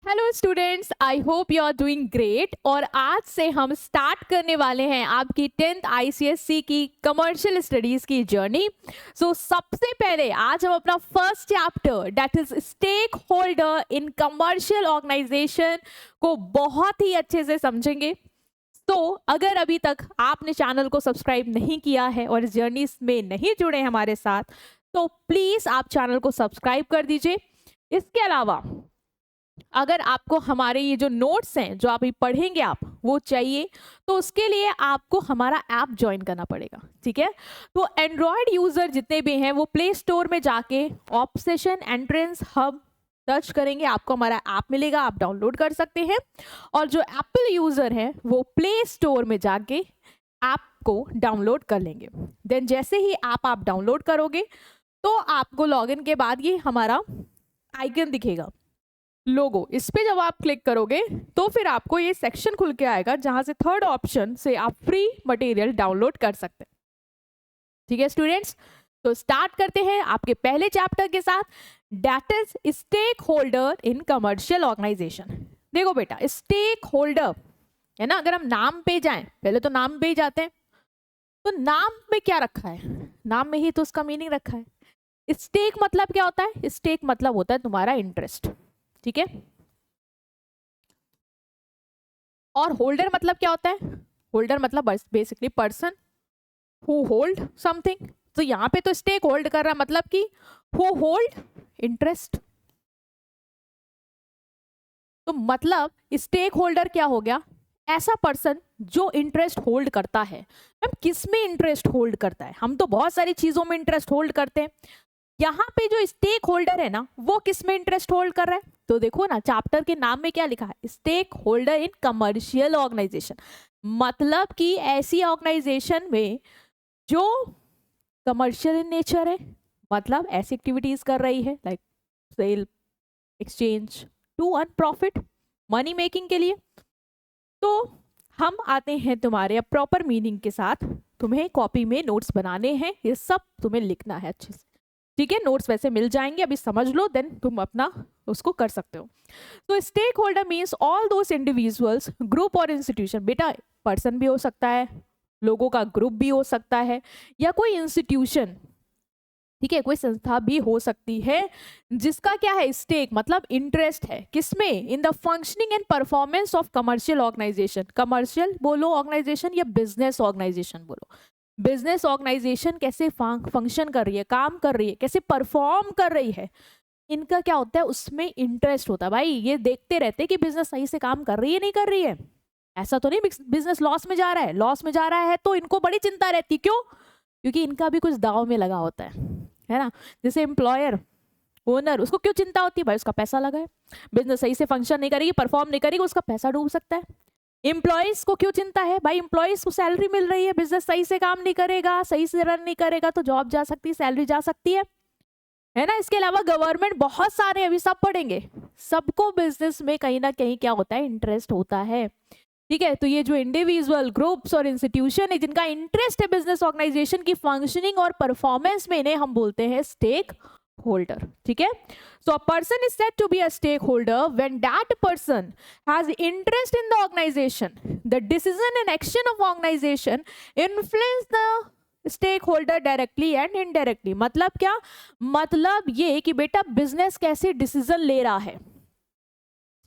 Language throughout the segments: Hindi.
Hello students, I hope you are doing great. और आज से हम स्टार्ट करने वाले हैं आपकी 10th आईसीएससी की कमर्शियल स्टडीज की जर्नी। सबसे पहले आज हम अपना first chapter that is stakeholder in commercial organisation को बहुत ही अच्छे से समझेंगे। अगर अभी तक आपने चैनल को सब्सक्राइब नहीं किया है और इस जर्नी में नहीं जुड़े हमारे साथ, तो प्लीज आप चैनल को सब्सक्राइब कर दीजिए। इसके अलावा अगर आपको हमारे ये जो नोट्स हैं जो आप पढ़ेंगे आप वो चाहिए, तो उसके लिए आपको हमारा ऐप ज्वाइन करना पड़ेगा। ठीक है, तो एंड्रॉयड यूजर जितने भी हैं वो प्ले स्टोर में जाके ऑब्सेशन एंट्रेंस हब सर्च करेंगे, आपको हमारा ऐप मिलेगा, आप डाउनलोड कर सकते हैं। और जो एप्पल यूजर हैं वो प्ले स्टोर में जाके ऐप को डाउनलोड कर लेंगे। देन जैसे ही ऐप आप डाउनलोड करोगे तो आपको लॉगिन के बाद ये हमारा आइकन दिखेगा, लोगो। इस पे जब आप क्लिक करोगे तो फिर आपको ये सेक्शन खुल के आएगा जहां से थर्ड ऑप्शन से आप फ्री मटेरियल डाउनलोड कर सकते हैं। ठीक है स्टूडेंट्स, तो स्टार्ट करते हैं आपके पहले चैप्टर के साथ, that is stakeholder in commercial organisation. देखो बेटा, स्टेक होल्डर है ना, अगर हम नाम पे जाएं, पहले तो नाम पे ही जाते हैं, तो नाम में क्या रखा है, नाम में ही तो उसका मीनिंग रखा है। स्टेक मतलब क्या होता है? स्टेक मतलब होता है तुम्हारा इंटरेस्ट। ठीक है, और होल्डर मतलब क्या होता है? होल्डर मतलब basically person who hold something. तो यहां पे तो स्टेक होल्ड कर रहा है, मतलब कि हु होल्ड इंटरेस्ट। तो मतलब स्टेक होल्डर क्या हो गया? ऐसा पर्सन जो इंटरेस्ट होल्ड करता है। मैम किस में इंटरेस्ट होल्ड करता है? हम तो बहुत सारी चीजों में इंटरेस्ट होल्ड करते हैं, यहाँ पे जो स्टेक होल्डर है ना वो किस में इंटरेस्ट होल्ड कर रहा है? तो देखो ना, चैप्टर के नाम में क्या लिखा है, stake holder in commercial organisation. मतलब कि ऐसी ऑर्गेनाइजेशन में जो कमर्शियल इन नेचर है, मतलब ऐसी एक्टिविटीज कर रही है like sale, exchange to earn profit, money making के लिए। तो हम आते हैं तुम्हारे प्रॉपर मीनिंग के साथ। तुम्हें कॉपी में नोट्स बनाने हैं, ये सब तुम्हें लिखना है अच्छे से। ठीक है, नोट्स वैसे मिल जाएंगे, अभी समझ लो, देन तुम अपना उसको कर सकते हो। तो stakeholder means all those individuals, group और इंस्टीट्यूशन। बेटा पर्सन भी हो सकता है, लोगों का ग्रुप भी हो सकता है, या कोई इंस्टीट्यूशन, ठीक है, कोई संस्था भी हो सकती है जिसका क्या है, स्टेक मतलब इंटरेस्ट है। किसमें? In the functioning and performance of commercial organisation. Commercial बोलो ऑर्गेनाइजेशन या बिजनेस ऑर्गेनाइजेशन बोलो, बिजनेस ऑर्गेनाइजेशन कैसे फंक्शन कर रही है, काम कर रही है, कैसे परफॉर्म कर रही है, इनका क्या होता है, उसमें इंटरेस्ट होता है। भाई ये देखते रहते हैं कि बिजनेस सही से काम कर रही है नहीं कर रही है। ऐसा तो नहीं बिजनेस लॉस में जा रहा है, लॉस में जा रहा है तो इनको बड़ी चिंता रहती। क्यों? क्योंकि इनका भी कुछ दाव में लगा होता है ना। जैसे एम्प्लॉयर, ओनर, उसको क्यों चिंता होती है? भाई उसका पैसा लगा है, बिजनेस सही से फंक्शन नहीं करेगी, परफॉर्म नहीं करेगी, उसका पैसा डूब सकता है। एम्प्लॉइज को क्यों चिंता है? भाई एम्प्लॉइज को सैलरी मिल रही है, बिजनेस सही से काम नहीं करेगा, सही से रन नहीं करेगा तो जॉब जा सकती है, सैलरी जा सकती है ना। इसके अलावा गवर्नमेंट, बहुत सारे अभी सब पढ़ेंगे, सबको बिजनेस में कहीं ना कहीं क्या होता है, इंटरेस्ट होता है। ठीक है, तो ये जो इंडिविजुअल, ग्रुप्स और इंस्टीट्यूशन है जिनका इंटरेस्ट है बिजनेस ऑर्गेनाइजेशन की फंक्शनिंग और परफॉर्मेंस में, इन्हें हम बोलते हैं स्टेक होल्डर। ठीक है, so a person is said to be a stakeholder when that person has interest in the organization. The decision and action of organization influence the stakeholder directly and indirectly. मतलब क्या? मतलब ये कि बेटा बिजनेस कैसे डिसीजन ले रहा है,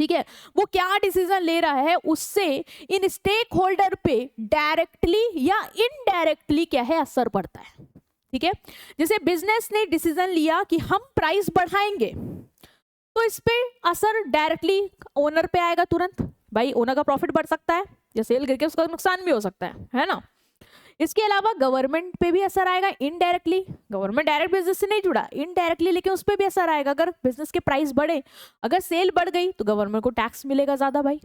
ठीक है, वो क्या डिसीजन ले रहा है, उससे इन स्टेक होल्डर पे डायरेक्टली या इनडायरेक्टली क्या है, असर पड़ता है। ठीक है, जैसे बिजनेस ने डिसीजन लिया कि हम प्राइस बढ़ाएंगे, तो इस पे असर डायरेक्टली ओनर पे आएगा तुरंत। भाई ओनर का प्रॉफिट बढ़ सकता है या सेल गिर के उसका नुकसान भी हो सकता है ना। इसके अलावा गवर्नमेंट पे भी असर आएगा इनडायरेक्टली। गवर्नमेंट डायरेक्ट बिजनेस से नहीं जुड़ा, इनडायरेक्टली, लेकिन उस पर भी असर आएगा। अगर बिजनेस के प्राइस बढ़े, अगर सेल बढ़ गई तो गवर्नमेंट को टैक्स मिलेगा ज्यादा भाई,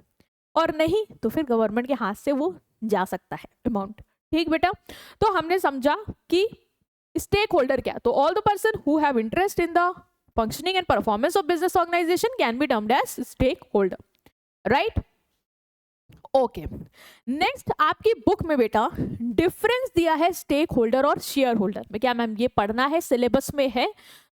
और नहीं तो फिर गवर्नमेंट के हाथ से वो जा सकता है अमाउंट। ठीक बेटा, तो हमने समझा कि स्टेक होल्डर क्या, तो all the person who have interest in the functioning and performance of business organization can be termed as stake holder, right. Okay, next आपकी बुक में बेटा डिफरेंस दिया है स्टेक होल्डर और शेयर होल्डर में। क्या मैम ये पढ़ना है, सिलेबस में है,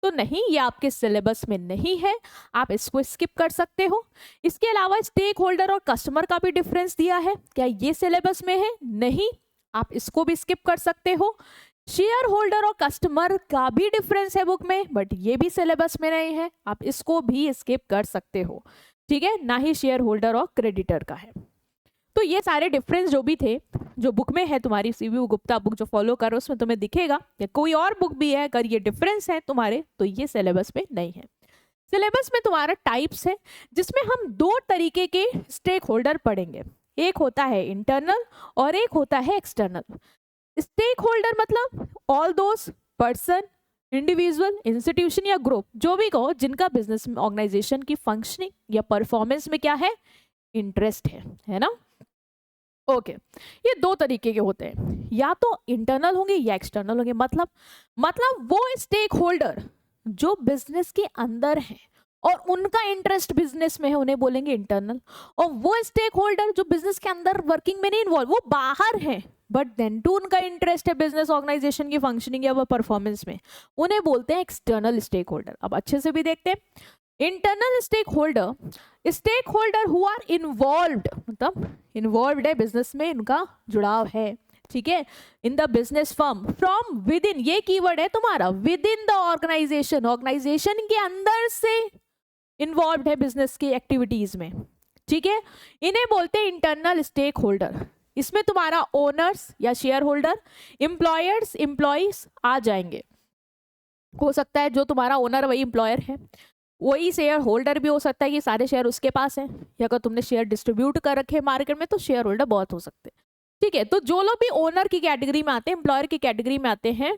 तो नहीं, ये आपके सिलेबस में नहीं है, आप इसको स्किप कर सकते हो। इसके अलावा स्टेक होल्डर और कस्टमर का भी डिफरेंस दिया है, क्या ये सिलेबस में है? नहीं, आप इसको भी स्किप कर सकते हो। शेयर होल्डर और कस्टमर का भी डिफरेंस है बुक में, बट ये भी सिलेबस में नहीं है, आप इसको भी स्किप कर सकते हो, ठीक है। ना ही शेयर होल्डर और क्रेडिटर का है। तो ये सारे डिफरेंस जो भी थे, जो बुक में है तुम्हारी सीवी गुप्ता बुक जो फॉलो करो उसमें तुम्हें दिखेगा, या कोई और बुक भी है अगर ये डिफरेंस है तुम्हारे, तो ये सिलेबस में नहीं है। सिलेबस में तुम्हारा टाइप्स है, जिसमें हम दो तरीके के स्टेक होल्डर पढ़ेंगे, एक होता है इंटरनल और एक होता है एक्सटर्नल। स्टेक होल्डर मतलब all those person, individual, institution या ग्रुप, जो भी कहो, जिनका बिजनेस ऑर्गेनाइजेशन की फंक्शनिंग या परफॉर्मेंस में क्या है, इंटरेस्ट है ना। ओके, ये दो तरीके के होते हैं, या तो इंटरनल होंगे या एक्सटर्नल होंगे। मतलब वो स्टेक होल्डर जो बिजनेस के अंदर है और उनका इंटरेस्ट बिजनेस में है, उन्हें बोलेंगे इंटरनल। और वो स्टेक होल्डर जो बिजनेस के अंदर वर्किंग में नहीं इन्वॉल्व, वो बाहर है, बट देन टू उनका इंटरेस्ट है बिजनेस ऑर्गेनाइजेशन की फंक्शनिंग या परफॉर्मेंस में, उन्हें बोलते हैं एक्सटर्नल स्टेक होल्डर। अब अच्छे से भी देखते हैं, internal stake holder who are involved, मतलब इन्वॉल्व्ड है बिजनेस में, इनका जुड़ाव है, ठीक है, in the business firm from within, ये कीवर्ड है तुम्हारा, विद इन द ऑर्गेनाइजेशन के अंदर से इन्वॉल्व्ड है बिजनेस की एक्टिविटीज में, ठीक है, इन्हें बोलते हैं इंटरनल स्टेक होल्डर। इसमें तुम्हारा ओनर्स या शेयर होल्डर, एम्प्लॉयर्स, एम्प्लॉइज आ जाएंगे। हो सकता है जो तुम्हारा ओनर वही एम्प्लॉयर है, वही शेयर होल्डर भी हो सकता है कि सारे शेयर उसके पास है, या अगर तुमने शेयर डिस्ट्रीब्यूट कर रखे मार्केट में तो शेयर होल्डर बहुत हो सकते हैं, ठीक है। तो जो लोग भी ओनर की कैटेगरी में आते हैं, एम्प्लॉयर की कैटेगरी में आते हैं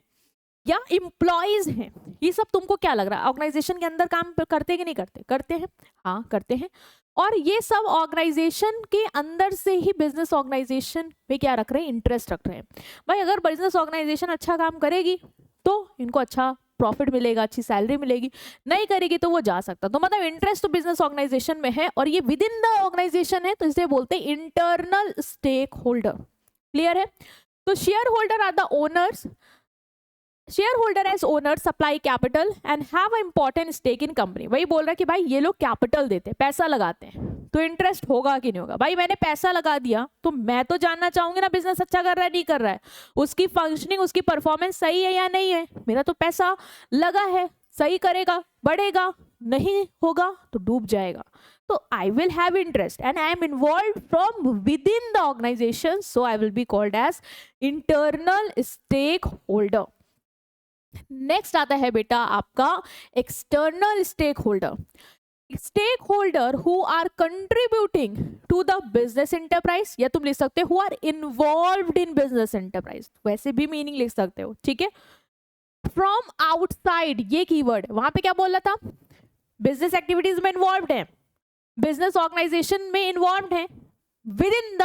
या एम्प्लॉइज हैं, ये सब तुमको क्या लग रहा है, ऑर्गेनाइजेशन के अंदर काम करते कि नहीं करते? करते हैं, हाँ करते हैं। और ये सब ऑर्गेनाइजेशन के अंदर से ही बिजनेस ऑर्गेनाइजेशन में क्या रख रहे हैं, इंटरेस्ट रख रहे हैं। भाई अगर बिजनेस ऑर्गेनाइजेशन अच्छा काम करेगी तो इनको अच्छा प्रॉफिट मिलेगा, अच्छी सैलरी मिलेगी, नहीं करेगी तो वो जा सकता। तो मतलब इंटरेस्ट तो बिजनेस ऑर्गेनाइजेशन में है और ये विद इन द ऑर्गेनाइजेशन है, तो इसे बोलते हैं इंटरनल स्टेक होल्डर। क्लियर है? तो share holder are the owners, share as owner supply capital and have a important stake in company. वही बोल रहा है कि भाई ये लोग कैपिटल देते हैं, पैसा लगाते हैं, तो इंटरेस्ट होगा कि नहीं होगा। भाई मैंने पैसा लगा दिया तो मैं तो जानना चाहूंगी ना बिजनेस अच्छा कर रहा है नहीं कर रहा है, उसकी फंक्शनिंग, उसकी परफॉर्मेंस सही है या नहीं है। मेरा तो पैसा लगा है, सही करेगा बढ़ेगा, नहीं होगा तो डूब जाएगा। तो I will have interest and I am involve from within the organization, so I will be called as internal stake holder. Next आता है बेटा आपका external stake holder. Stake holder who are contributing to the business enterprise, या तुम लिख सकते हो who are involved in business enterprise, वैसे भी मीनिंग लिख सकते हो, ठीक है। फ्रॉम आउटसाइड, ये कीवर्ड वहां पे क्या बोल रहा था, बिजनेस एक्टिविटीज में इन्वॉल्व्ड है, बिजनेस ऑर्गेनाइजेशन में इन्वॉल्व्ड है, विद इन द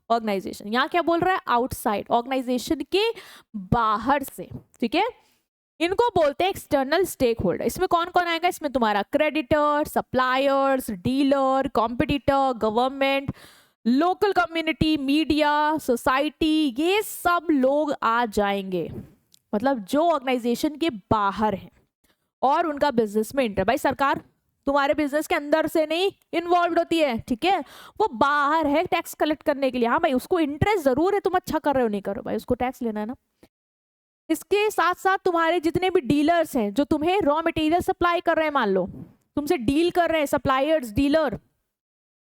ऑर्गेनाइजेशन। यहाँ क्या बोल रहा है, आउटसाइड, ऑर्गेनाइजेशन के बाहर से, ठीक है। इनको बोलते हैं एक्सटर्नल स्टेक होल्डर। इसमें कौन कौन आएगा, इसमें तुम्हारा creditor, suppliers, dealer, competitor, government, local community, media, society, ये सब लोग आ जाएंगे। मतलब जो ऑर्गेनाइजेशन के बाहर है और उनका बिजनेस में इंटर, भाई सरकार तुम्हारे बिजनेस के अंदर से नहीं इन्वॉल्व होती है, ठीक है, वो बाहर है टैक्स कलेक्ट करने के लिए। हाँ भाई उसको इंटरेस्ट जरूर है, तुम अच्छा कर रहे हो नहीं करो, भाई उसको टैक्स लेना है ना। इसके साथ साथ तुम्हारे जितने भी डीलर्स हैं जो तुम्हें रॉ मटेरियल सप्लाई कर रहे हैं, मान लो तुमसे डील कर रहे हैं, सप्लायर्स, डीलर,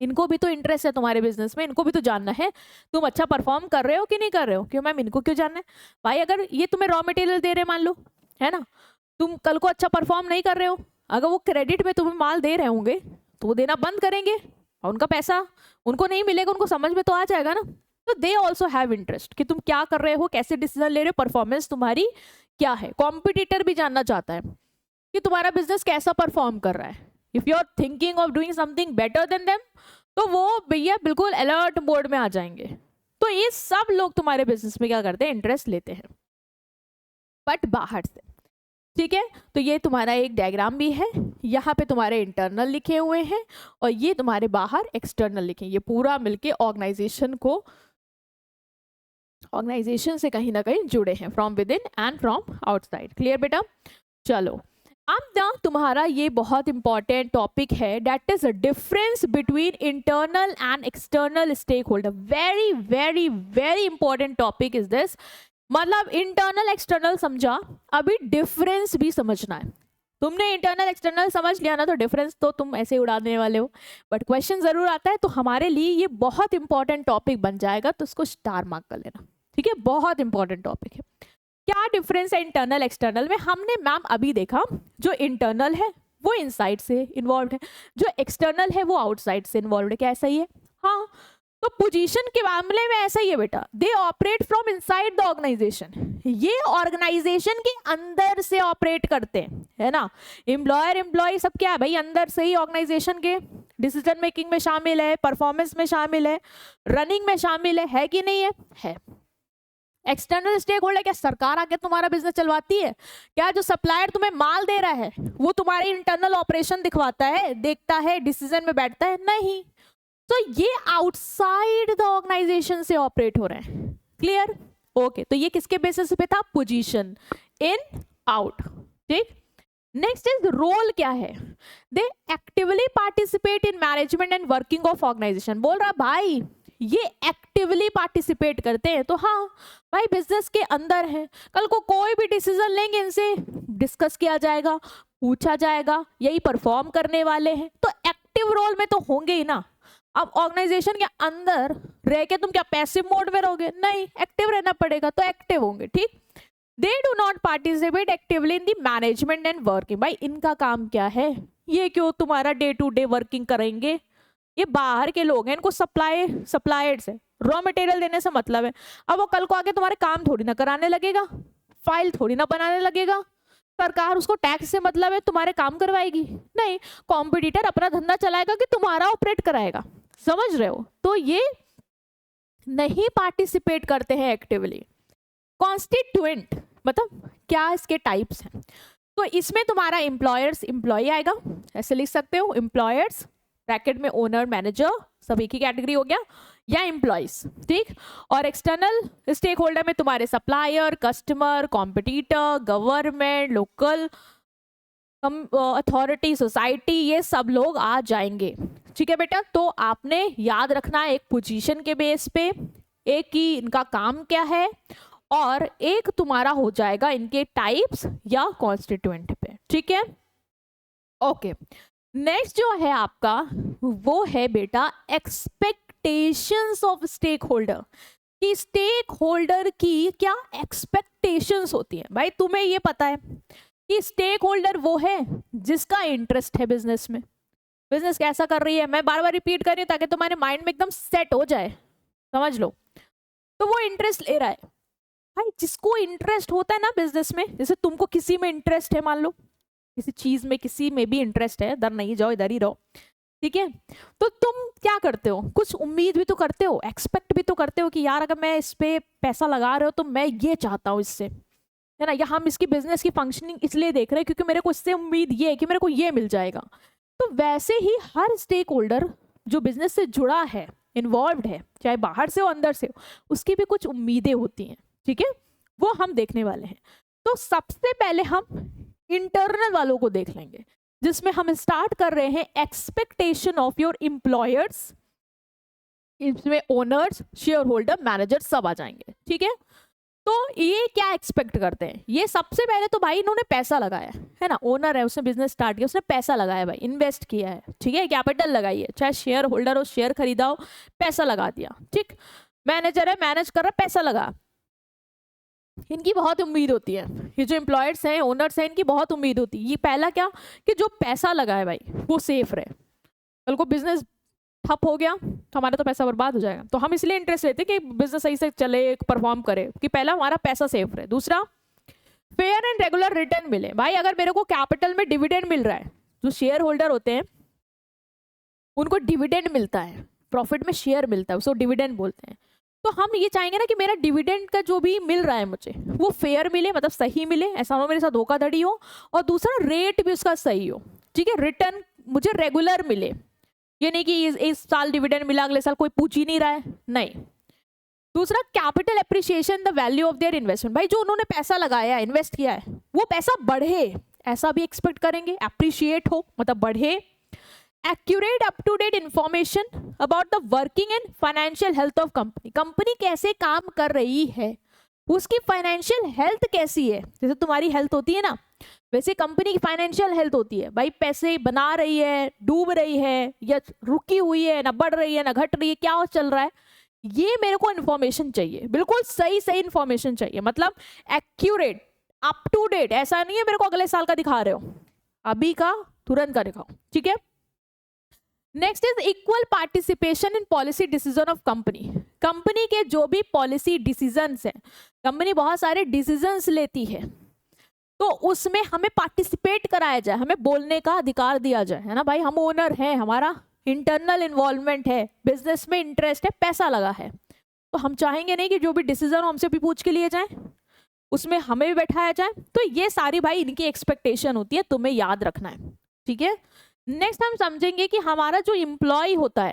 इनको भी तो इंटरेस्ट है तुम्हारे बिजनेस में, इनको भी तो जानना है तुम अच्छा परफॉर्म कर रहे हो कि नहीं कर रहे हो। क्यों मैम, इनको क्यों जानना है? भाई अगर ये तुम्हें रॉ मटेरियल दे रहे हैं, मान लो, है ना, तुम कल को अच्छा परफॉर्म नहीं कर रहे हो, अगर वो क्रेडिट में तुम्हें माल दे रहे होंगे तो वो देना बंद करेंगे और उनका पैसा उनको नहीं मिलेगा, उनको समझ में तो आ जाएगा ना। तो दे ऑल्सो हैव इंटरेस्ट कि तुम क्या कर रहे हो, कैसे डिसीजन ले रहे हो, परफॉर्मेंस तुम्हारी क्या है। कॉम्पिटिटर भी जानना चाहता है कि तुम्हारा बिजनेस कैसा परफॉर्म कर रहा है। If you are thinking of doing something better than them, तो वो भैया बिल्कुल अलर्ट मोड में आ जाएंगे। तो ये सब लोग तुम्हारे बिजनेस में क्या करते हैं, इंटरेस्ट लेते हैं, बट बाहर से, ठीक है। तो ये तुम्हारा एक डायग्राम भी है, यहाँ पे तुम्हारे इंटरनल लिखे हुए हैं और ये तुम्हारे बाहर एक्सटर्नल लिखे, ये पूरा मिलके ऑर्गेनाइजेशन से कहीं ना कहीं जुड़े हैं, from within and from outside. Clear बेटा? चलो अब ना तुम्हारा ये बहुत इंपॉर्टेंट टॉपिक है, that is difference between internal and external stake holder. Very very very important topic is this. मतलब इंटरनल एक्सटर्नल समझा, अभी डिफरेंस भी समझना है। तुमने इंटरनल एक्सटर्नल समझ लिया ना, तो डिफरेंस तो तुम ऐसे उड़ा देने वाले हो, बट क्वेश्चन जरूर आता है, तो हमारे लिए ये बहुत इंपॉर्टेंट टॉपिक बन जाएगा, तो उसको स्टार मार्क कर लेना, ठीक है। बहुत इंपॉर्टेंट टॉपिक है। क्या डिफरेंस है इंटरनल एक्सटर्नल में? हमने मैम अभी देखा, जो इंटरनल है वो इनसाइड से इन्वॉल्व है, जो एक्सटर्नल है वो आउटसाइड से इन्वॉल्व है। क्या ऐसा ही है? हाँ। तो पोजीशन के मामले में ऐसा ही है बेटा, they operate from inside the organization. ये ऑर्गेनाइजेशन के अंदर से ऑपरेट करते हैं, है ना। एम्प्लॉयर एम्प्लॉय सब क्या है भाई, अंदर से ही ऑर्गेनाइजेशन के डिसीजन मेकिंग में शामिल है, परफॉर्मेंस में शामिल है, रनिंग में शामिल है कि नहीं है। एक्सटर्नल स्टेक होल्डर, क्या सरकार आके तुम्हारा बिजनेस चलवाती है? क्या जो सप्लायर तुम्हें माल दे रहा है वो तुम्हारे इंटरनल ऑपरेशन दिखवाता है, देखता है, डिसीजन में बैठता है? नहीं। तो ये आउटसाइड द ऑर्गेनाइजेशन से ऑपरेट हो रहे हैं। क्लियर? ओके। तो ये किसके बेसिस पे था? Position, in, out. ठीक। Next is role. क्या है? They actively participate in management and working of organisation. बोल रहा भाई ये एक्टिवली पार्टिसिपेट करते हैं, तो हाँ भाई बिजनेस के अंदर है, कल को कोई भी डिसीजन लेंगे इनसे डिस्कस किया जाएगा, पूछा जाएगा, यही परफॉर्म करने वाले हैं, तो एक्टिव रोल में तो होंगे ही ना। अब ऑर्गेनाइजेशन के अंदर रह के तुम क्या पैसिव मोड में रहोगे? नहीं, एक्टिव रहना पड़ेगा, तो एक्टिव होंगे। ठीक। They do not participate actively in the management and working. भाई इनका काम क्या है? ये क्यों तुम्हारा डे टू डे वर्किंग करेंगे? ये बाहर के लोग हैं, इनको सप्लायर्स है, रॉ मटेरियल देने से मतलब है। अब वो कल को आके तुम्हारे काम थोड़ी ना कराने लगेगा, फाइल थोड़ी ना बनाने लगेगा, सरकार उसको टैक्स से मतलब है तुम्हारे काम करवाएगी? नहीं, कॉम्पिटिटर अपना धंधा चलाएगा कि तुम्हारा ऑपरेट कराएगा। समझ रहे हो? तो ये नहीं पार्टिसिपेट करते हैं एक्टिवली। कॉन्स्टिट्यूएंट मतलब क्या, इसके टाइप्स हैं। तो इसमें तुम्हारा एम्प्लॉयर्स, एम्प्लॉय आएगा, ऐसे लिख सकते हो, एम्प्लॉयर्स ब्रैकेट में ओनर, मैनेजर, सब एक ही कैटेगरी हो गया, या एम्प्लॉइज। ठीक। और एक्सटर्नल स्टेक होल्डर में तुम्हारे supplier, customer, competitor, government, local authority, society, ये सब लोग आ जाएंगे। ठीक है बेटा। तो आपने याद रखना एक पोजीशन के बेस पे, एक की इनका काम क्या है, और एक तुम्हारा हो जाएगा इनके टाइप्स या कॉन्स्टिट्यूएंट पे। ठीक है। ओके। नेक्स्ट जो है आपका वो है बेटा एक्सपेक्टेशंस ऑफ स्टेक होल्डर, कि स्टेक होल्डर की क्या एक्सपेक्टेशंस होती है। भाई तुम्हें ये पता है कि स्टेक होल्डर वो है जिसका इंटरेस्ट है बिजनेस में, बिजनेस कैसा कर रही है। मैं बार बार रिपीट कर रही हूँ ताकि तुम्हारे माइंड में एकदम सेट हो जाए, समझ लो। तो वो इंटरेस्ट ले रहा है। भाई जिसको इंटरेस्ट होता है ना बिजनेस में, जैसे तुमको किसी में इंटरेस्ट है, मान लो किसी चीज में, किसी में भी इंटरेस्ट है, इधर नहीं जाओ इधर ही रहो, ठीक है। तो तुम क्या करते हो? कुछ उम्मीद भी तो करते हो, एक्सपेक्ट भी तो करते हो कि यार अगर मैं इस पे पैसा लगा रहे हो तो मैं ये चाहता हूँ इससे, है ना, या हम इसकी बिजनेस की फंक्शनिंग इसलिए देख रहे हैं क्योंकि मेरे को इससे उम्मीद ये है कि मेरे को ये मिल जाएगा। तो वैसे ही हर स्टेक होल्डर जो बिजनेस से जुड़ा है, इन्वॉल्व है, चाहे बाहर से हो अंदर से हो, उसकी भी कुछ उम्मीदें होती हैं। ठीक है, वो हम देखने वाले हैं। तो सबसे पहले हम इंटरनल वालों को देख लेंगे, जिसमें हम स्टार्ट कर रहे हैं एक्सपेक्टेशन ऑफ योर एम्प्लॉयर्स। इसमें ओनर्स, शेयर होल्डर, मैनेजर सब आ जाएंगे। ठीक है। तो ये क्या एक्सपेक्ट करते हैं? ये सबसे पहले तो भाई इन्होंने पैसा लगाया है ना, ओनर है, उसने बिजनेस स्टार्ट किया, उसने पैसा लगाया भाई, इन्वेस्ट किया है। ठीक है, कैपिटल लगाई है, चाहे शेयर होल्डर हो, शेयर खरीदा हो, पैसा लगा दिया। ठीक। मैनेजर है, मैनेज कर रहा, पैसा लगा। इनकी बहुत उम्मीद होती है, ये जो एम्प्लॉयर्स हैं, ओनर्स हैं, इनकी बहुत उम्मीद होती है। ये पहला क्या कि जो पैसा लगाए भाई वो सेफ रहे, कल को बिजनेस ठप हो गया तो हमारा तो पैसा बर्बाद हो जाएगा। तो हम इसलिए इंटरेस्ट लेते हैं कि बिजनेस सही से चले, परफॉर्म करे, कि पहला हमारा पैसा सेफ रहे। दूसरा, फेयर एंड रेगुलर रिटर्न मिले। भाई अगर मेरे को कैपिटल में डिविडेंड मिल रहा है, जो शेयर होल्डर होते हैं उनको डिविडेंड मिलता है, प्रॉफिट में शेयर मिलता है, उसको डिविडेंड बोलते हैं। तो हम ये चाहेंगे ना कि मेरा डिविडेंड का जो भी मिल रहा है मुझे वो फेयर मिले, मतलब सही मिले, ऐसा हो मेरे साथ धोखाधड़ी हो, और दूसरा रेट भी उसका सही हो। ठीक है, रिटर्न मुझे रेगुलर मिले, ये नहीं कि इस साल डिविडेंड मिला अगले साल कोई पूछ ही नहीं रहा है, नहीं। दूसरा, capital appreciation the value of their investment. भाई जो उन्होंने पैसा लगाया है, इन्वेस्ट किया है, वो पैसा बढ़े, ऐसा भी एक्सपेक्ट करेंगे, अप्रिशिएट हो मतलब बढ़े। Accurate up to date information about the working and financial health of company, company कैसे काम कर रही है, उसकी फाइनेंशियल हेल्थ कैसी है, जैसे तुम्हारी हेल्थ होती है ना वैसे कंपनी की फाइनेंशियल हेल्थ होती है, भाई पैसे बना रही है, डूब रही है, या रुकी हुई है, ना बढ़ रही है ना घट रही है, क्या चल रहा है, ये मेरे को इन्फॉर्मेशन चाहिए, बिल्कुल सही सही इन्फॉर्मेशन चाहिए, मतलब एक्यूरेट अप टू डेट। ऐसा नहीं है मेरे को अगले साल का दिखा रहे हो, अभी का तुरंत का दिखाओ, ठीक है। Next is equal participation in policy decision of company, company के जो भी पॉलिसी डिसीजंस है, कंपनी बहुत सारे डिसीजंस लेती है, तो उसमें हमें पार्टिसिपेट कराया जाए, हमें बोलने का अधिकार दिया जाए, है ना भाई, हम ओनर हैं, हमारा इंटरनल इन्वॉल्वमेंट है, बिजनेस में इंटरेस्ट है, पैसा लगा है, तो हम चाहेंगे नहीं कि जो भी डिसीजन हमसे भी पूछ के लिए जाए, उसमें हमें भी बैठाया जाए। तो ये सारी भाई इनकी एक्सपेक्टेशन होती है, तुम्हें याद रखना है, ठीक है। नेक्स्ट हम समझेंगे कि हमारा जो एम्प्लॉय होता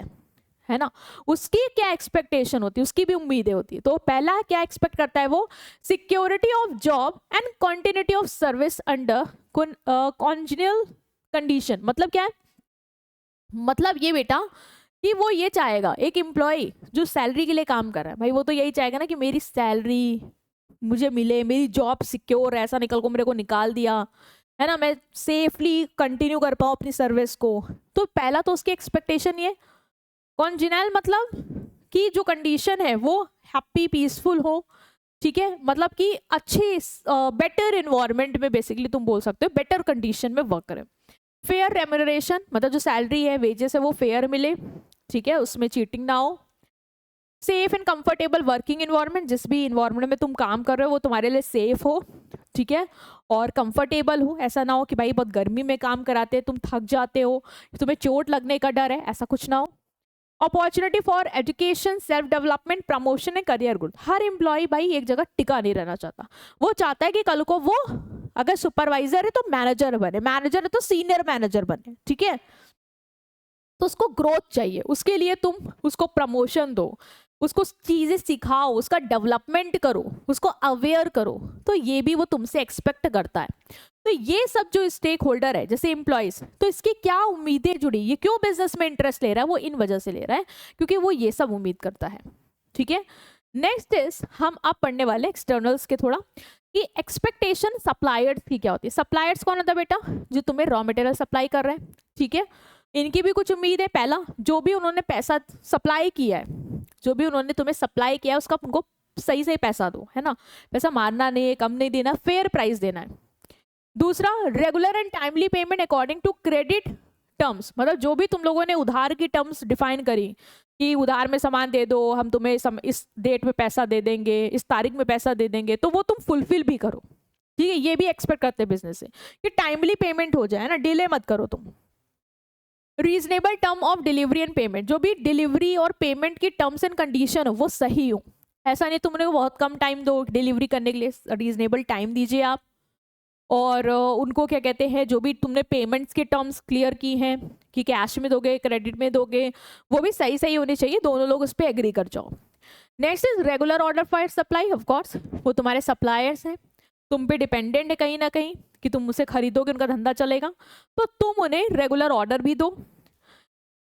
है ना, उसकी क्या एक्सपेक्टेशन होती है, उसकी भी उम्मीदें होती है। तो पहला क्या एक्सपेक्ट करता है वो, security of job and continuity of service under congenial condition. मतलब क्या है, मतलब ये बेटा कि वो ये चाहेगा, एक एम्प्लॉय जो सैलरी के लिए काम कर रहा है भाई, वो तो यही चाहेगा ना कि मेरी सैलरी मुझे मिले, मेरी जॉब सिक्योर है, ऐसा निकल को मेरे को निकाल दिया है ना, मैं सेफली कंटिन्यू कर पाऊँ अपनी सर्विस को। तो पहला तो उसकी एक्सपेक्टेशन ये, कॉन्जिनल मतलब कि जो कंडीशन है वो हैप्पी पीसफुल हो, ठीक है, मतलब कि अच्छी बेटर इन्वायरमेंट में बेसिकली तुम बोल सकते हो, बेटर कंडीशन में वर्क करें। फेयर रेम्यूनरेशन मतलब जो सैलरी है, वेजेस है, वो फेयर मिले, ठीक है, उसमें चीटिंग ना हो। Safe and comfortable working environment, जिस भी इन्वायरमेंट में तुम काम कर रहे हो वो तुम्हारे लिए सेफ हो, ठीक है, और कंफर्टेबल हो, ऐसा ना हो कि भाई बहुत गर्मी में काम कराते हैं, तुम थक जाते हो, तुम्हें चोट लगने का डर है, ऐसा कुछ ना हो। Opportunity for education, self development, promotion and career growth. हर एम्प्लॉय भाई एक जगह टिका नहीं रहना चाहता, वो चाहता है कि कल को वो अगर सुपरवाइजर है तो मैनेजर बने, मैनेजर है तो सीनियर मैनेजर बने, ठीक है। तो उसको ग्रोथ चाहिए, उसके लिए तुम उसको प्रमोशन दो, उसको चीजें सिखाओ, उसका डेवलपमेंट करो, उसको अवेयर करो, तो ये भी वो तुमसे एक्सपेक्ट करता है। तो ये सब जो स्टेक होल्डर है जैसे एम्प्लॉइज, तो इसकी क्या उम्मीदें जुड़ी, ये क्यों बिजनेस में इंटरेस्ट ले रहा है, वो इन वजह से ले रहा है क्योंकि वो ये सब उम्मीद करता है, ठीक है। नेक्स्ट इज हम अब पढ़ने वाले एक्सटर्नल्स के थोड़ा, कि एक्सपेक्टेशन सप्लायर्स की क्या होती है। सप्लायर्स कौन होता है बेटा, जो तुम्हें रॉ मटेरियल सप्लाई कर रहे हैं, ठीक है, इनकी भी कुछ उम्मीद है। पहला, जो भी उन्होंने पैसा सप्लाई किया है, जो भी उन्होंने तुम्हें सप्लाई किया है उसका उनको सही सही पैसा दो, है ना, पैसा मारना नहीं है, कम नहीं देना, फेयर प्राइस देना है। दूसरा, regular and timely payment according to credit terms, मतलब जो भी तुम लोगों ने उधार की टर्म्स डिफाइन करी कि उधार में सामान दे दो, हम तुम्हें इस डेट में पैसा दे देंगे, इस तारीख में पैसा दे देंगे, तो वो तुम फुलफिल भी करो, ठीक है। ये भी एक्सपेक्ट करते हैं बिजनेस से कि टाइमली पेमेंट हो जाए ना, डिले मत करो तुम। Reasonable term of delivery and payment, जो भी डिलीवरी और पेमेंट की टर्म्स एंड कंडीशन हो वो सही हो, ऐसा नहीं तुमने बहुत कम टाइम दो डिलीवरी करने के लिए, रीजनेबल टाइम दीजिए आप। और उनको क्या कहते हैं, जो भी तुमने पेमेंट्स के टर्म्स क्लियर की हैं कि कैश में दोगे क्रेडिट में दोगे, वो भी सही सही होनी चाहिए, दोनों लोग उस पर एग्री कर जाओ। Next is regular order for supply, of course वो तुम्हारे सप्लायर्स हैं, तुम पे डिपेंडेंट है कहीं ना कहीं कि तुम उसे खरीदोगे, उनका धंधा चलेगा, तो तुम उन्हें रेगुलर ऑर्डर भी दो।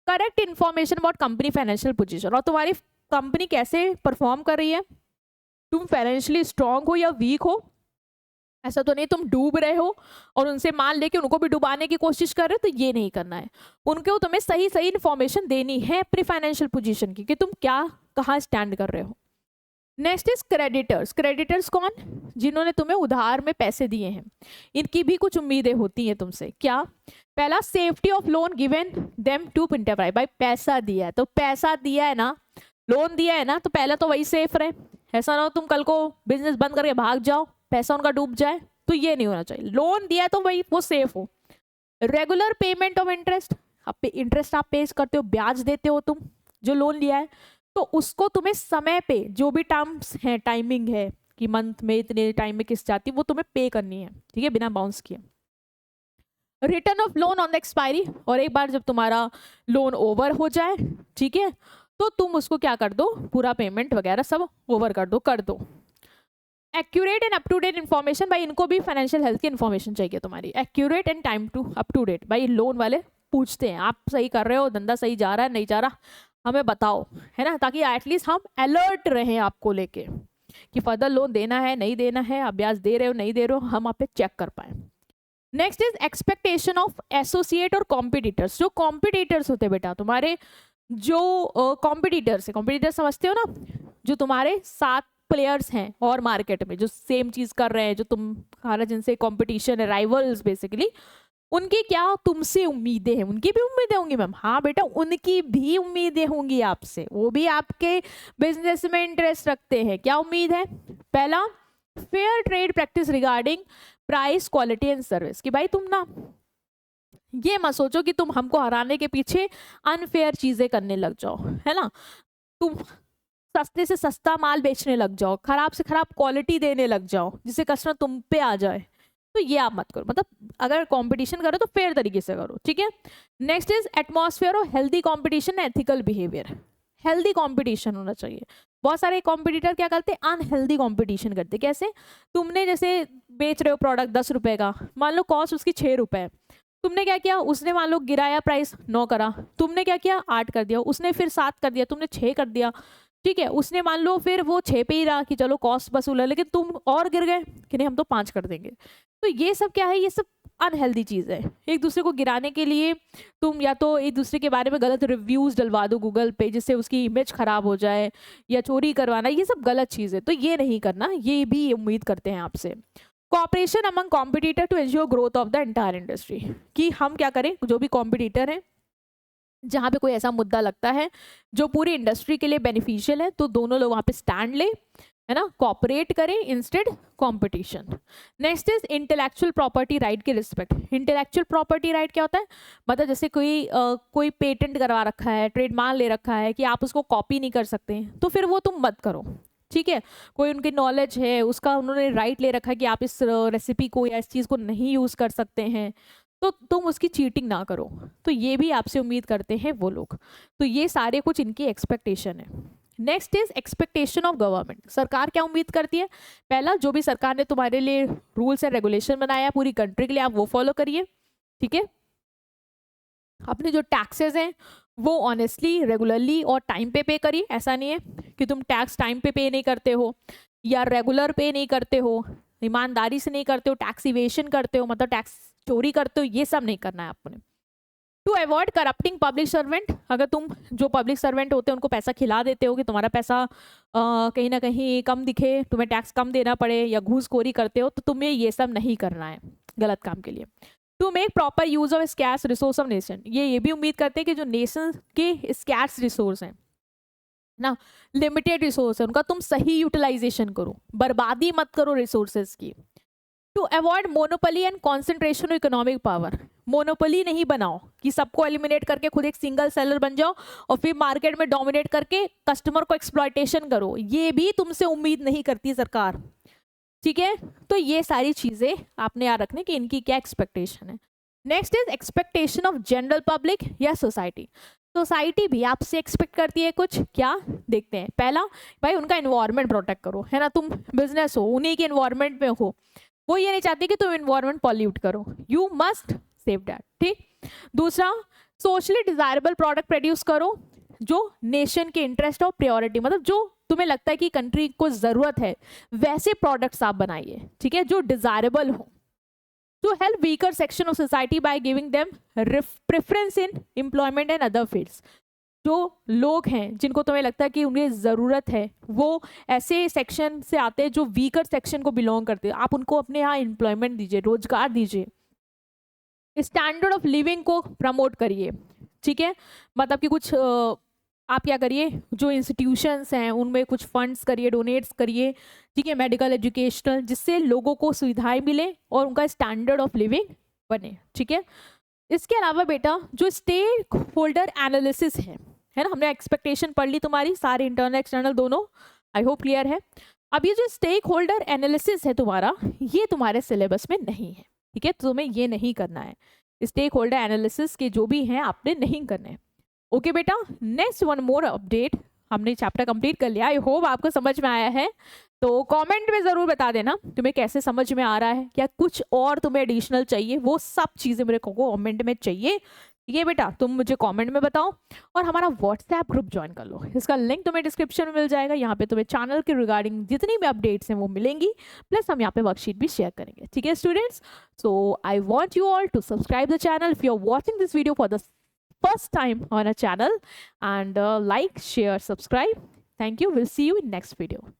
Correct information about company financial position, और तुम्हारी कंपनी कैसे परफॉर्म कर रही है, तुम फाइनेंशियली स्ट्रांग हो या वीक हो, ऐसा तो नहीं तुम डूब रहे हो और उनसे माल लेके उनको भी डुबाने की कोशिश कर रहे हो, तो ये नहीं करना है। उनको तुम्हें सही सही इन्फॉर्मेशन देनी है अपनी फाइनेंशियल पोजीशन की, कि तुम क्या कहाँ स्टैंड कर रहे हो। नेक्स्ट इज क्रेडिटर्स, क्रेडिटर्स कौन, जिन्होंने तुम्हें उधार में पैसे दिए हैं, इनकी भी कुछ उम्मीदें होती हैं तुमसे। क्या, पहला, safety of loan given them to enterprise, भाई पैसा दिया है तो पैसा दिया है ना, लोन दिया है ना, तो पहला तो वही सेफ रहे, ऐसा ना हो तुम कल को बिजनेस बंद करके भाग जाओ, पैसा उनका डूब जाए, तो ये नहीं होना चाहिए। लोन दिया है तो भाई वो सेफ हो। Regular payment of interest, interest आप पे करते हो, ब्याज देते हो तुम जो लोन लिया है, तो उसको तुम्हें समय पे जो भी टर्म्स हैं, टाइमिंग है कि मंथ में इतने टाइम में किस्त जाती है, वो तुम्हें पे करनी है, ठीक है, बिना बाउंस किए। Return of loan on the expiry, और एक बार जब तुम्हारा लोन ओवर हो जाए, ठीक है, तो तुम उसको क्या कर दो, पूरा पेमेंट वगैरह सब ओवर कर दो। Accurate and up to date information, भाई इनको भी फाइनेंशियल हेल्थ की इन्फॉर्मेशन चाहिए तुम्हारी। Accurate and time to up to date, भाई लोन वाले पूछते हैं आप सही कर रहे हो, धंधा सही जा रहा है नहीं जा रहा, हमें बताओ, है ना, ताकि एटलीस्ट हम अलर्ट रहें आपको लेके कि फर्दर लोन देना है नहीं देना है, आप ब्याज दे रहे हो नहीं दे रहे हो, हम आप पे चेक कर पाए। Next is expectation of associate और कॉम्पिटिटर्स। जो कॉम्पिटिटर्स होते बेटा तुम्हारे, जो कॉम्पिटिटर्स है, कॉम्पिटिटर समझते हो ना, जो तुम्हारे साथ प्लेयर्स हैं और मार्केट में जो सेम चीज कर रहे हैं, जो तुम्हारा जिनसे कंपटीशन है, राइवल्स बेसिकली, उनकी क्या तुमसे उम्मीदें हैं? उनकी भी उम्मीदें होंगी मैम। हाँ बेटा, उनकी भी उम्मीदें होंगी आपसे, वो भी आपके बिजनेस में इंटरेस्ट रखते हैं। क्या उम्मीद है? पहला, fair trade practice regarding price, quality and service, कि भाई तुम ना ये मत सोचो कि तुम हमको हराने के पीछे अनफेयर चीजें करने लग जाओ, है ना, तुम सस्ते से सस्ता माल बेचने लग जाओ, खराब से खराब क्वालिटी देने लग जाओ जिससे कस्टमर तुम पे आ जाए, तो ये आप मत करो। मतलब अगर कंपटीशन करो तो फेयर तरीके से करो, ठीक है। नेक्स्ट इज एटमॉस्फेयर और healthy competition, ethical behaviour. Healthy competition होना चाहिए। बहुत सारे कॉम्पिटिटर क्या करते हैं? अनहेल्दी कंपटीशन करते। कैसे? तुमने जैसे बेच रहे हो प्रोडक्ट 10 रुपए का, मान लो कॉस्ट उसकी 6 रुपए है, तुमने क्या किया, उसने मान लो गिराया प्राइस 9 करा, तुमने क्या किया 8 कर दिया, उसने फिर 7 कर दिया, तुमने 6 कर दिया, ठीक है। उसने मान लो फिर वो 6 पे ही रहा कि चलो कॉस्ट वसूल है, लेकिन तुम और गिर गए कि नहीं हम तो 5 कर देंगे। तो ये सब क्या है? ये सब अनहेल्दी चीज़ है। एक दूसरे को गिराने के लिए तुम या तो एक दूसरे के बारे में गलत रिव्यूज डलवा दो गूगल पे जिससे उसकी इमेज खराब हो जाए, या चोरी करवाना, ये सब गलत चीज़ है, तो ये नहीं करना, ये भी उम्मीद करते हैं आपसे। Cooperation among competitor to ensure growth of the entire industry, कि हम क्या करें, जो भी कॉम्पिटिटर है, जहाँ पे कोई ऐसा मुद्दा लगता है जो पूरी इंडस्ट्री के लिए बेनिफिशियल है, तो दोनों लोग वहाँ पे स्टैंड ले, है ना, कॉपरेट करें instead competition. Next is intellectual property right के रिस्पेक्ट। इंटेलेक्चुअल प्रॉपर्टी राइट क्या होता है? मतलब जैसे कोई पेटेंट करवा रखा है, ट्रेडमार्क ले रखा है कि आप उसको कॉपी नहीं कर सकते, तो फिर वो तुम मत करो, ठीक है। कोई उनकी नॉलेज है, उसका उन्होंने राइट ले रखा है कि आप इस रेसिपी को या इस चीज़ को नहीं यूज़ कर सकते हैं, तो तुम उसकी चीटिंग ना करो, तो ये भी आपसे उम्मीद करते हैं वो लोग। तो ये सारे कुछ इनकी एक्सपेक्टेशन है। Next is expectation of government. सरकार क्या उम्मीद करती है? पहला, जो भी सरकार ने तुम्हारे लिए रूल्स एंड रेगुलेशन बनाया पूरी कंट्री के लिए, आप वो फॉलो करिए, ठीक है। अपने जो टैक्सेस हैं वो ऑनेस्टली, रेगुलरली और टाइम पे करिए। ऐसा नहीं है कि तुम टैक्स टाइम पे नहीं करते हो या रेगुलर पे नहीं करते हो, ईमानदारी से नहीं करते हो, टैक्स इवेशन करते हो, मतलब टैक्स चोरी करते हो, ये सब नहीं करना है आपने। To avoid corrupting public servant, अगर तुम जो पब्लिक सर्वेंट होते हैं उनको पैसा खिला देते हो कि तुम्हारा पैसा कहीं ना कहीं कम दिखे, तुम्हें टैक्स कम देना पड़े, या घूसखोरी करते हो, तो तुम्हें ये सब नहीं करना है गलत काम के लिए। To make proper use of scarce resource of nation, ये भी उम्मीद करते हैं कि जो नेशन के स्कैर्स रिसोर्स हैं ना, लिमिटेड रिसोर्स है, उनका तुम सही यूटिलाइजेशन करो, बर्बादी मत करो रिसोर्सेज की। To avoid monopoly and concentration of economic power, monopoly नहीं बनाओ कि सबको एलिमिनेट करके खुद एक सिंगल सेलर बन जाओ और फिर मार्केट में डोमिनेट करके कस्टमर को एक्सप्लॉयटेशन करो, ये भी तुमसे उम्मीद नहीं करती सरकार, ठीक है। तो ये सारी चीजें आपने याद रखने कि इनकी क्या एक्सपेक्टेशन है। Next is expectation of general public या सोसाइटी। सोसाइटी भी आपसे एक्सपेक्ट करती है कुछ, क्या देखते हैं। पहला, भाई उनका एनवायरनमेंट प्रोटेक्ट करो, है ना, तुम बिजनेस हो, उन्हीं के एनवायरनमेंट में हो, वो ये नहीं चाहते कि तुम एनवायरनमेंट पॉल्यूट करो, यू मस्ट सेव दैट, ठीक। दूसरा, सोशली डिजायरेबल प्रोडक्ट प्रोड्यूस करो जो नेशन के इंटरेस्ट ऑफ प्रायोरिटी, मतलब जो तुम्हें लगता है कि कंट्री को जरूरत है वैसे प्रोडक्ट्स आप बनाइए, ठीक है, जो डिजायरेबल हो। To help weaker section of society by giving them preference in employment and other fields, जो लोग हैं जिनको तुम्हें लगता है कि उन्हें ज़रूरत है, वो ऐसे सेक्शन से आते हैं जो वीकर सेक्शन को बिलोंग करते हैं, आप उनको अपने यहाँ एम्प्लॉयमेंट दीजिए, रोजगार दीजिए। स्टैंडर्ड ऑफ लिविंग को प्रमोट करिए, ठीक है, मतलब कि कुछ आप क्या करिए, जो इंस्टीट्यूशंस हैं उनमें कुछ फंड्स करिए, डोनेट्स करिए, ठीक है, मेडिकल, एजुकेशनल, जिससे लोगों को सुविधाएं मिले और उनका स्टैंडर्ड ऑफ लिविंग बने, ठीक है। इसके अलावा बेटा जो स्टेक होल्डर एनालिसिस है ना, हमने एक्सपेक्टेशन पढ़ ली तुम्हारी, सारे इंटरनल एक्सटर्नल दोनों, आई होप क्लियर है। अब ये जो स्टेक होल्डर एनालिसिस है तुम्हारा, ये तुम्हारे सिलेबस में नहीं है, ठीक है, तो तुम्हें ये नहीं करना है, स्टेक होल्डर एनालिसिस के जो भी हैं आपने नहीं करने। ओके बेटा, नेक्स्ट वन मोर अपडेट, हमने चैप्टर कंप्लीट कर लिया। आई होप आपको समझ में आया है। तो कमेंट में ज़रूर बता देना तुम्हें कैसे समझ में आ रहा है, या कुछ और तुम्हें एडिशनल चाहिए, वो सब चीज़ें मेरे को कमेंट में चाहिए। ये बेटा तुम मुझे कमेंट में बताओ, और हमारा व्हाट्सएप ग्रुप ज्वाइन कर लो, इसका लिंक तुम्हें डिस्क्रिप्शन में मिल जाएगा। यहाँ पे तुम्हें चैनल के रिगार्डिंग जितनी भी अपडेट्स हैं वो मिलेंगी, प्लस हम यहाँ पे वर्कशीट भी शेयर करेंगे। ठीक है students, so I want you all to subscribe the channel if you are watching this video for the first time on a channel, and like, share, subscribe. Thank you. We'll see you in next video.